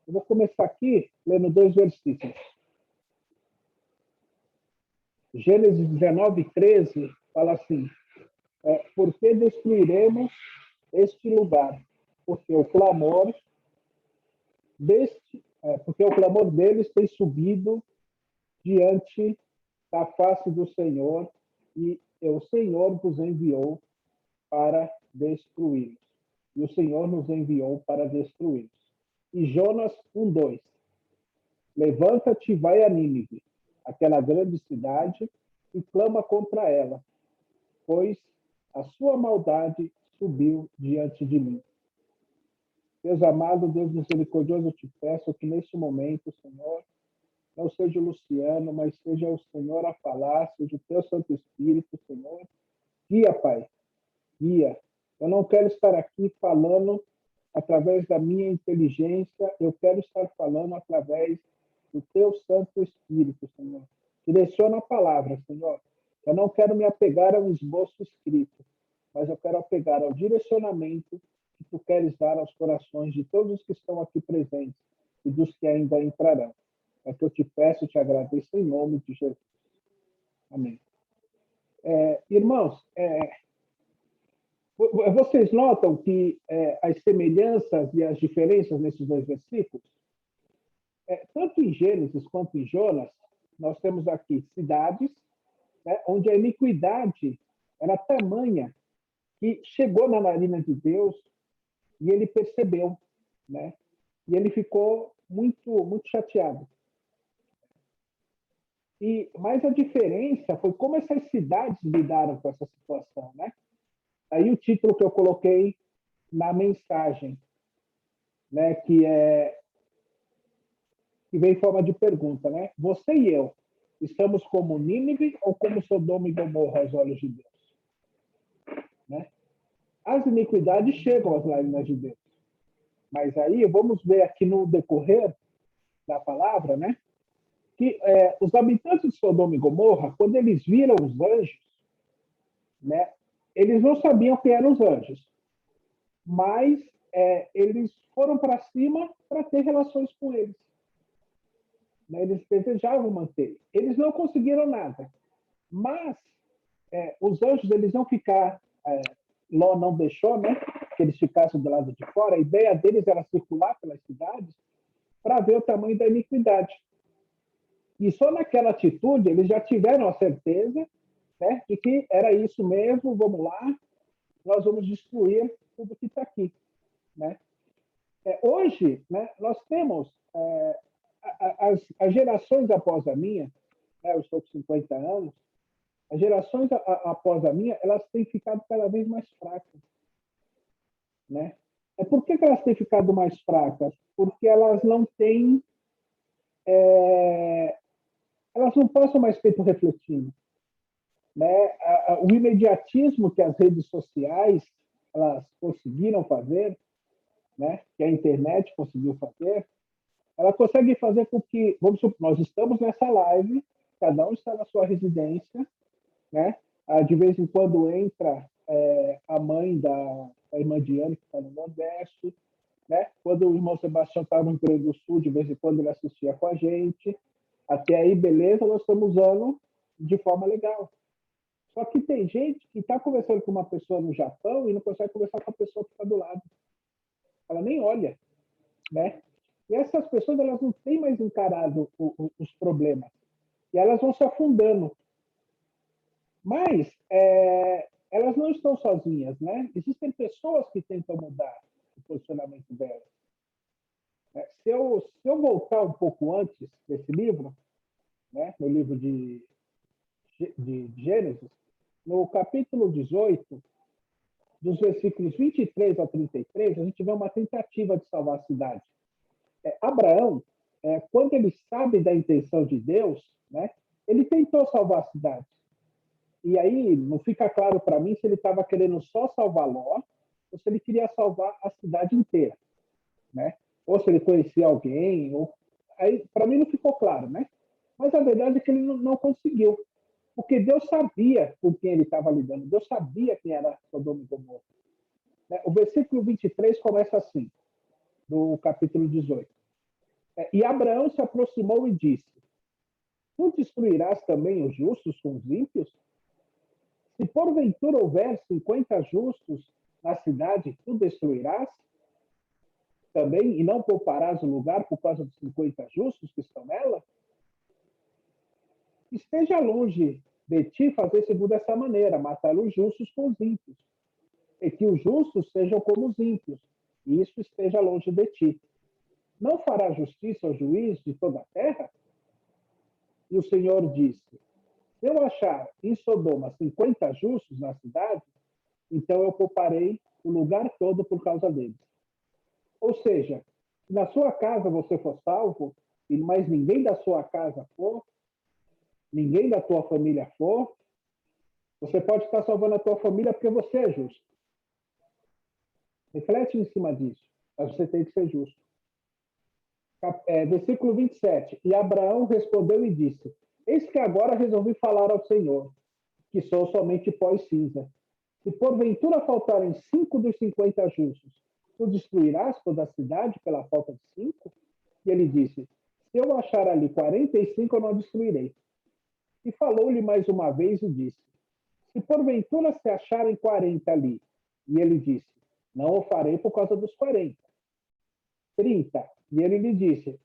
Eu vou começar aqui lendo 2 versículos. Gênesis 19, 13 fala assim: por que destruiremos este lugar? Porque o clamor deles tem subido diante da face do Senhor, e o Senhor vos enviou para destruí-los. E o Senhor nos enviou para destruí-los. E Jonas 1:2. Levanta-te e vai a Nínive, aquela grande cidade, e clama contra ela, pois a sua maldade subiu diante de mim. Deus amado, Deus misericordioso, eu te peço que neste momento, Senhor, não seja o Luciano, mas seja o Senhor a falar, seja o teu Santo Espírito, Senhor. Guia, Pai, guia. Eu não quero estar aqui falando através da minha inteligência, eu quero estar falando através do teu Santo Espírito, Senhor. Direciona a palavra, Senhor. Eu não quero me apegar ao esboço escrito, mas eu quero apegar ao direcionamento que tu queres dar aos corações de todos os que estão aqui presentes e dos que ainda entrarão. É que eu te peço e te agradeço em nome de Jesus. Amém. Irmãos, vocês notam que as semelhanças e as diferenças nesses 2 versículos? Tanto em Gênesis quanto em Jonas, nós temos aqui cidades, né, onde a iniquidade era tamanha que chegou na narina de Deus e ele percebeu, né? E ele ficou muito, muito chateado. Mas a diferença foi como essas cidades lidaram com essa situação, né? Aí o título que eu coloquei na mensagem, né, que vem em forma de pergunta, né? Você e eu estamos como Nínive ou como Sodoma e Gomorra aos olhos de Deus? Né? As iniquidades chegam às lágrimas de Deus. Mas aí vamos ver aqui no decorrer da palavra, né? Que os habitantes de Sodoma e Gomorra, quando eles viram os anjos, né? Eles não sabiam quem eram os anjos, mas eles foram para cima para ter relações com eles. Né? Eles desejavam manter. Eles não conseguiram nada, mas os anjos eles não ficar. Ló não deixou, né? Que eles ficassem do lado de fora. A ideia deles era circular pelas cidades para ver o tamanho da iniquidade. E só naquela atitude eles já tiveram a certeza, né, de que era isso mesmo, vamos lá, nós vamos destruir tudo que está aqui. Né? Hoje, né, nós temos as gerações após a minha, né, eu estou com 50 anos, as gerações após a minha, elas têm ficado cada vez mais fracas. Né? Por que elas têm ficado mais fracas? Porque elas não têm... elas não passam mais tempo refletindo. Né? O imediatismo que as redes sociais elas conseguiram fazer, né? Que a internet conseguiu fazer, ela consegue fazer com que, vamos supor, nós estamos nessa live, cada um está na sua residência, né? De vez em quando entra a mãe da irmã Diane, que está no Nordeste, né? Quando o irmão Sebastião estava no Rio Grande do Sul, de vez em quando ele assistia com a gente. Até aí, beleza, nós estamos usando de forma legal. Só que tem gente que está conversando com uma pessoa no Japão e não consegue conversar com a pessoa que está do lado. Ela nem olha, né? E essas pessoas elas não têm mais encarado os problemas. E elas vão se afundando. Mas elas não estão sozinhas, né? Existem pessoas que tentam mudar o posicionamento delas. Se eu voltar um pouco antes desse livro, né, no livro de Gênesis, no capítulo 18, dos versículos 23 a 33, a gente vê uma tentativa de salvar a cidade. Abraão, quando ele sabe da intenção de Deus, né, ele tentou salvar a cidade. E aí não fica claro para mim se ele estava querendo só salvar Ló ou se ele queria salvar a cidade inteira. Né? Ou se ele conhecia alguém. Aí, para mim não ficou claro. Né? Mas a verdade é que ele não conseguiu. Porque Deus sabia com quem ele estava lidando. Deus sabia quem era Sodoma e Gomorra. O versículo 23 começa assim, do capítulo 18. E Abraão se aproximou e disse: Tu destruirás também os justos com os ímpios? Se porventura houver 50 justos na cidade, tu destruirás também e não pouparás o lugar por causa dos 50 justos que estão nela? Esteja longe de ti fazer segundo essa maneira, matar os justos com os ímpios, e que os justos sejam como os ímpios, e isso esteja longe de ti. Não fará justiça ao juiz de toda a terra? E o Senhor disse: se eu achar em Sodoma 50 justos na cidade, então eu pouparei o lugar todo por causa deles. Ou seja, se na sua casa você for salvo, e mais ninguém da sua casa for, ninguém da tua família for, você pode estar salvando a tua família porque você é justo. Reflete em cima disso, mas você tem que ser justo. Versículo 27. E Abraão respondeu e disse: eis que agora resolvi falar ao Senhor, que sou somente pó e cinza. Se porventura faltarem 5 dos 50 justos, tu destruirás toda a cidade pela falta de 5? E ele disse: se eu achar ali 45, eu não destruirei. E falou-lhe mais uma vez e disse: se porventura se acharem 40 ali, e ele disse: não o farei por causa dos 40. 30. E ele lhe disse: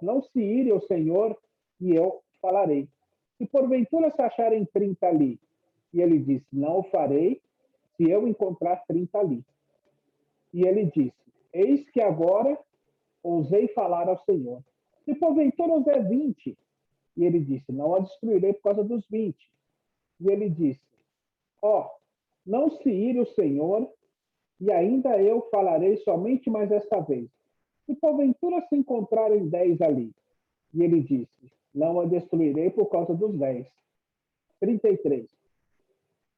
não se ire o Senhor, e eu falarei. Se porventura se acharem 30 ali, e ele disse: não o farei, se eu encontrar 30 ali. E ele disse: eis que agora ousei falar ao Senhor. Se porventura houver 20, e ele disse: não a destruirei por causa dos 20. E ele disse: não se ire o Senhor, e ainda eu falarei somente mais esta vez. Se porventura se encontrarem 10 ali, e ele disse: não a destruirei por causa dos 10. 33.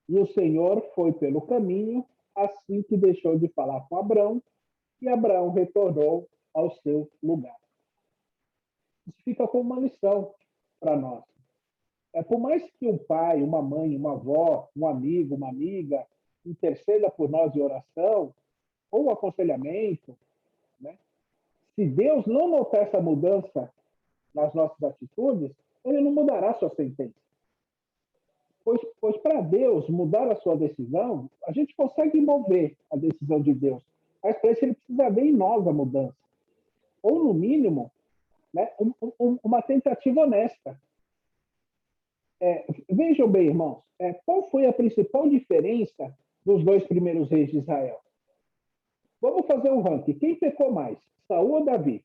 E o Senhor foi pelo caminho, assim que deixou de falar com Abraão, e Abraão retornou ao seu lugar. Isso fica como uma lição para nós. Por mais que um pai, uma mãe, uma avó, um amigo, uma amiga interceda por nós em oração ou aconselhamento, né? Se Deus não notar essa mudança nas nossas atitudes, ele não mudará a sua sentença. Pois para Deus mudar a sua decisão, a gente consegue mover a decisão de Deus, mas para isso ele precisa ver em nós a mudança. Ou, no mínimo, né, uma tentativa honesta. Vejam bem, irmãos, qual foi a principal diferença dos 2 primeiros reis de Israel? Vamos fazer um ranking. Quem pecou mais, Saul ou Davi?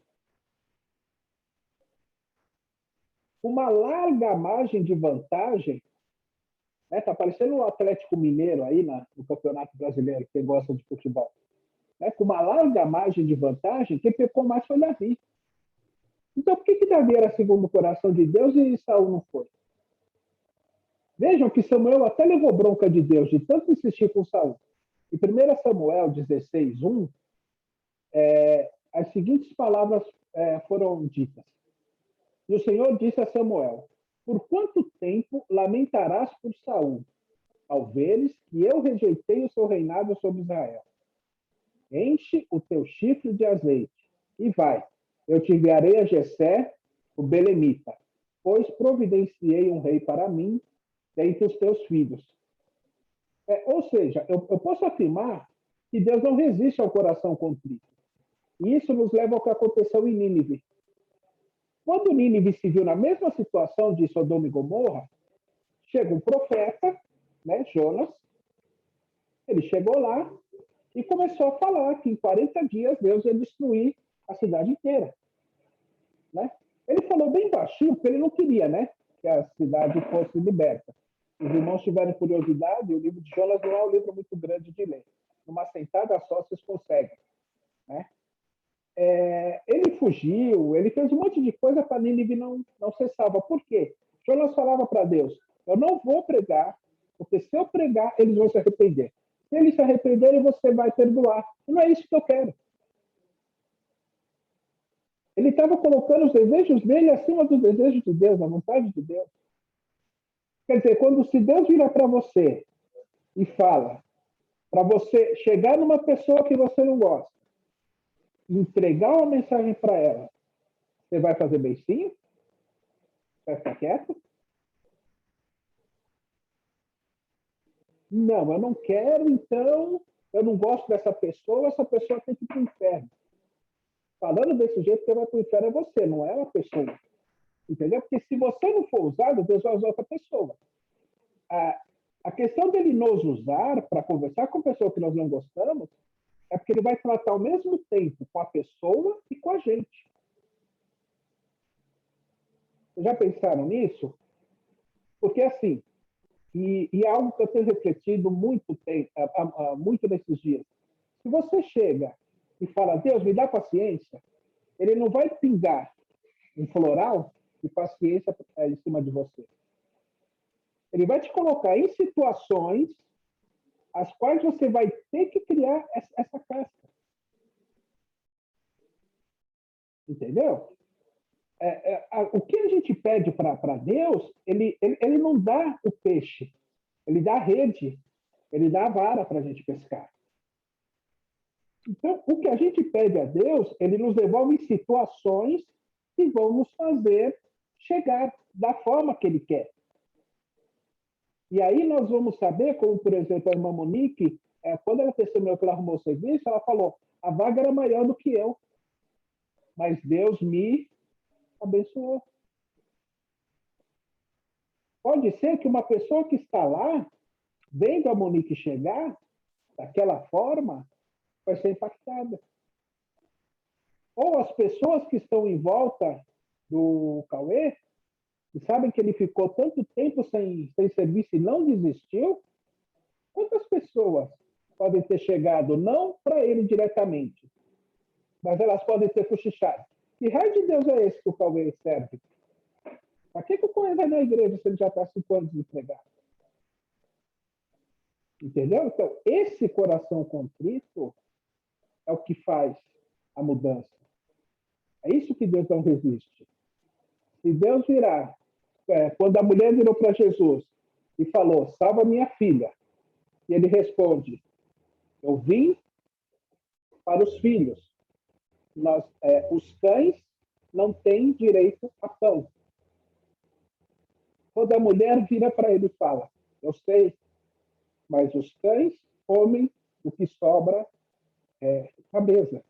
Uma larga margem de vantagem, tá parecendo o Atlético Mineiro aí no Campeonato Brasileiro, quem gosta de futebol. Com uma larga margem de vantagem, quem pecou mais foi Davi. Então, por que Davi era segundo o coração de Deus e Saul não foi? Vejam que Samuel até levou bronca de Deus, de tanto insistir com Saul. Em 1 Samuel 16:1, as seguintes palavras foram ditas. E o Senhor disse a Samuel: por quanto tempo lamentarás por Saul, ao veres que eu rejeitei o seu reinado sobre Israel? Enche o teu chifre de azeite e vai. Eu te enviarei a Jessé, o belemita, pois providenciei um rei para mim dentre os teus filhos. Ou seja, eu posso afirmar que Deus não resiste ao coração contrito. E isso nos leva ao que aconteceu em Nínive. Quando Nínive se viu na mesma situação de Sodoma e Gomorra, chega um profeta, Jonas, ele chegou lá e começou a falar que em 40 dias Deus ia destruir a cidade inteira. Ele falou bem baixinho, porque ele não queria que a cidade fosse liberta. Se os irmãos tiverem curiosidade, o livro de Jonas não é um livro muito grande de ler. Numa sentada só vocês conseguem. Ele fugiu, ele fez um monte de coisa para Nínive não ser salva. Por quê? Jonas falava para Deus: eu não vou pregar, porque se eu pregar, eles vão se arrepender. Se eles se arrependerem, você vai perdoar. E não é isso que eu quero. Ele estava colocando os desejos dele acima dos desejos de Deus, da vontade de Deus. Quer dizer, se Deus vira para você e fala para você chegar numa pessoa que você não gosta, entregar uma mensagem para ela, Você vai fazer beicinho? Vai ficar quieto? Não, eu não quero, então eu não gosto dessa pessoa, essa pessoa tem que ir para o inferno. Falando desse jeito, quem vai para o inferno é você, não é a pessoa. Entendeu? Porque se você não for usado, Deus vai usar outra pessoa. A questão dele nos usar para conversar com a pessoa que nós não gostamos é porque ele vai tratar ao mesmo tempo com a pessoa e com a gente. Vocês já pensaram nisso? Porque assim, e é algo que eu tenho refletido muito nesses dias. Se você chega e fala, Deus, me dá paciência, ele não vai pingar um floral de paciência em cima de você. Ele vai te colocar em situações as quais você vai ter que criar essa casca. Entendeu? O que a gente pede para Deus, ele não dá o peixe, ele dá a rede, ele dá a vara para a gente pescar. Então, o que a gente pede a Deus, ele nos devolve em situações que vão nos fazer chegar da forma que ele quer. E aí nós vamos saber, como, por exemplo, a irmã Monique, quando ela testemunhou que ela arrumou o serviço, ela falou, a vaga era maior do que eu, mas Deus me abençoou. Pode ser que uma pessoa que está lá, vendo a Monique chegar, daquela forma, vai ser impactada. Ou as pessoas que estão em volta do Cauê, e sabem que ele ficou tanto tempo sem serviço e não desistiu, quantas pessoas podem ter chegado, não para ele diretamente, mas elas podem ter cochichado. Que raio de Deus é esse que o Cauê serve? Para que o Cauê vai na igreja se ele já está 5 anos desempregado? Entendeu? Então, esse coração contrito é o que faz a mudança. É isso que Deus não resiste. Se Deus virar, quando a mulher virou para Jesus e falou, salva minha filha, e ele responde, eu vim para os filhos. Os cães não têm direito a pão. Quando a mulher vira para ele e fala, eu sei, mas os cães comem o que sobra na mesa.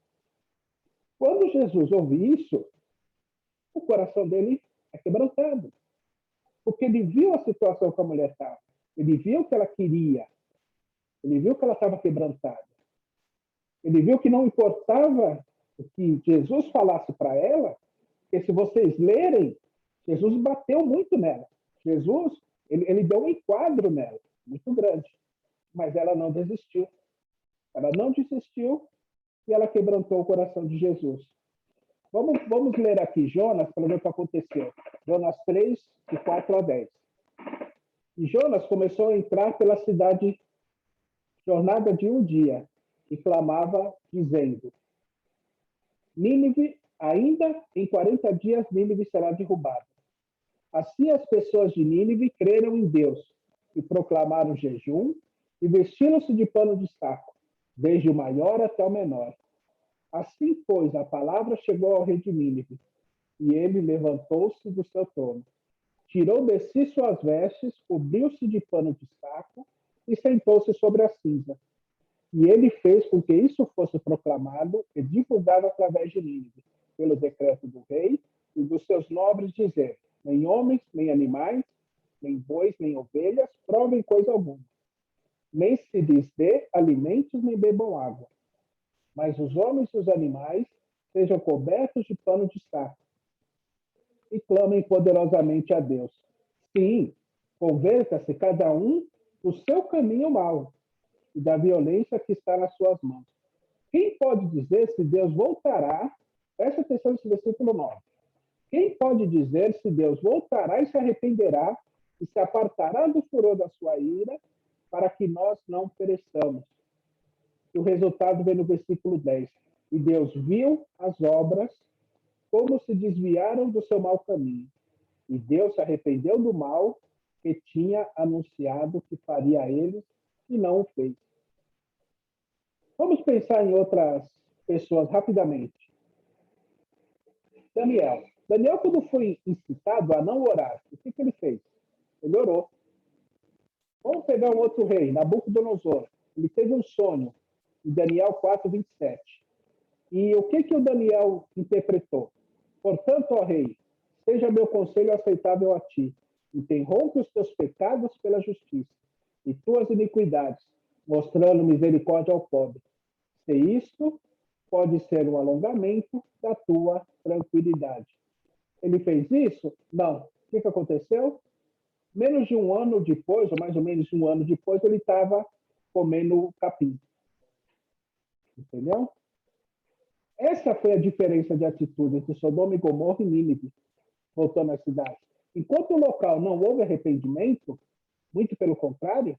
Quando Jesus ouve isso, o coração dele é quebrantado. Porque ele viu a situação que a mulher estava. Ele viu o que ela queria. Ele viu que ela estava quebrantada. Ele viu que não importava o que Jesus falasse para ela, porque se vocês lerem, Jesus bateu muito nela. Jesus, ele deu um enquadro nela, muito grande. Mas ela não desistiu. Ela não desistiu e ela quebrantou o coração de Jesus. Vamos ler aqui Jonas para ver o que aconteceu. Jonas 3, de 4 a 10. E Jonas começou a entrar pela cidade, jornada de um dia, e clamava, dizendo, Nínive, ainda em 40 dias, Nínive será derrubada. Assim as pessoas de Nínive creram em Deus, e proclamaram jejum, e vestiram-se de pano de saco, desde o maior até o menor. Assim, pois, a palavra chegou ao rei de Nínive, e ele levantou-se do seu trono. Tirou de si suas vestes, cobriu-se de pano de saco e sentou-se sobre a cinza. E ele fez com que isso fosse proclamado e divulgado através de Nínive, pelo decreto do rei e dos seus nobres, dizer, nem homens, nem animais, nem bois, nem ovelhas, provem coisa alguma. Nem se lhes dê alimentos, nem bebam água. Mas os homens e os animais sejam cobertos de pano de saco e clamem poderosamente a Deus. Sim, converta-se cada um do seu caminho mau e da violência que está nas suas mãos. Quem pode dizer se Deus voltará? Presta atenção nesse versículo 9. Quem pode dizer se Deus voltará e se arrependerá e se apartará do furor da sua ira para que nós não pereçamos? E o resultado vem no versículo 10. E Deus viu as obras como se desviaram do seu mau caminho. E Deus se arrependeu do mal que tinha anunciado que faria a eles e não o fez. Vamos pensar em outras pessoas rapidamente. Daniel. Daniel, quando foi incitado a não orar, o que ele fez? Ele orou. Vamos pegar um outro rei, Nabucodonosor. Ele teve um sonho, em Daniel 4:27. E o que o Daniel interpretou? Portanto, ó rei, seja meu conselho aceitável a ti. Interrompe os teus pecados pela justiça e tuas iniquidades, mostrando misericórdia ao pobre. Se isto pode ser um alongamento da tua tranquilidade. Ele fez isso? Não. O que aconteceu? Menos de um ano depois, ou mais ou menos um ano depois, ele estava comendo capim. Entendeu? Essa foi a diferença de atitude entre Sodoma e Gomorra e Nínive, voltando à cidade. Enquanto o local não houve arrependimento, muito pelo contrário,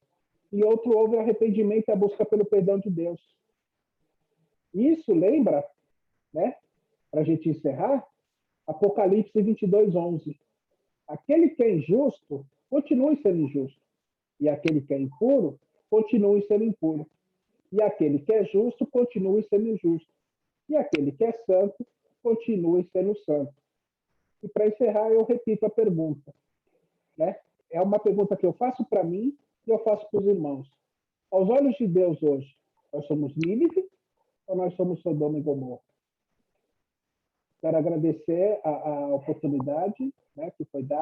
e outro houve arrependimento e a busca pelo perdão de Deus. Isso lembra, né, para a gente encerrar, Apocalipse 22:11. Aquele que é injusto, continue sendo injusto. E aquele que é impuro, continue sendo impuro. E aquele que é justo, continue sendo injusto. E aquele que é santo, continue sendo santo. E para encerrar, eu repito a pergunta. Né? É uma pergunta que eu faço para mim e eu faço para os irmãos. Aos olhos de Deus hoje, nós somos Nínive ou nós somos Sodoma e Gomorra? Quero agradecer a oportunidade, né, que foi dada.